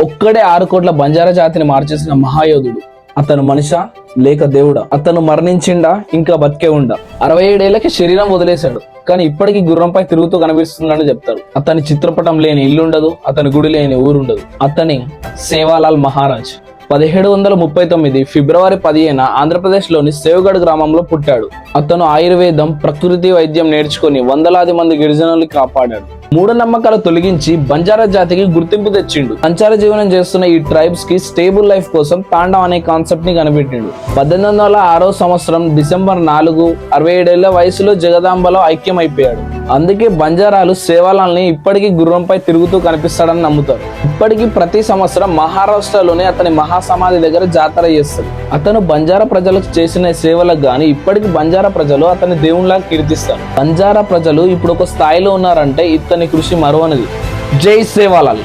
ఒక్కడే 6 కోట్ల బంజారా జాతిని మార్చేసిన మహాయోధుడు. అతను మనిషా లేక దేవుడా? అతను మరణించిండా ఇంకా బతికే ఉండా? 67 ఏళ్లకి శరీరం వదిలేశాడు, కానీ ఇప్పటికీ గుర్రంపై తిరుగుతూ కనిపిస్తుందని చెప్తారు. అతని చిత్రపటం లేని ఇల్లు ఉండదు, అతని గుడి లేని ఊరుండదు. అతని సేవాలాల్ మహారాజ్ 1739 ఫిబ్రవరి 15 ఆంధ్రప్రదేశ్లోని సేవగఢ్ గ్రామంలో పుట్టాడు. అతను ఆయుర్వేదం, ప్రకృతి వైద్యం నేర్చుకుని వందలాది మంది గిరిజనుల్ని కాపాడాడు. మూఢనమ్మకాలు తొలగించి బంజారా జాతికి గుర్తింపు తెచ్చిండు. సంచార జీవనం చేస్తున్న ఈ ట్రైబ్స్ కి స్టేబుల్ లైఫ్ కోసం తాండవ్ అనే కాన్సెప్ట్ ని కనిపెట్టిండు. 1806 సంవత్సరం డిసెంబర్ 4 67 ఏళ్ల వయసులో జగదాంబలో ఐక్యమైపోయాడు. అందుకే బంజారాలు సేవాలాల్ని ఇప్పటికీ గుర్రంపై తిరుగుతూ కనిపిస్తాడని నమ్ముతారు. ఇప్పటికీ ప్రతి సంవత్సరం మహారాష్ట్రలోని అతని మహాసమాధి దగ్గర జాతర చేస్తారు. అతను బంజారా ప్రజలకు చేసిన సేవలకు గాని ఇప్పటికీ బంజారా ప్రజలు అతని దేవునిలా కీర్తిస్తారు. బంజారా ప్రజలు ఇప్పుడు ఒక స్థాయిలో ఉన్నారంటే ఇతని కృషి మరువనిది. జై సేవాలాల్.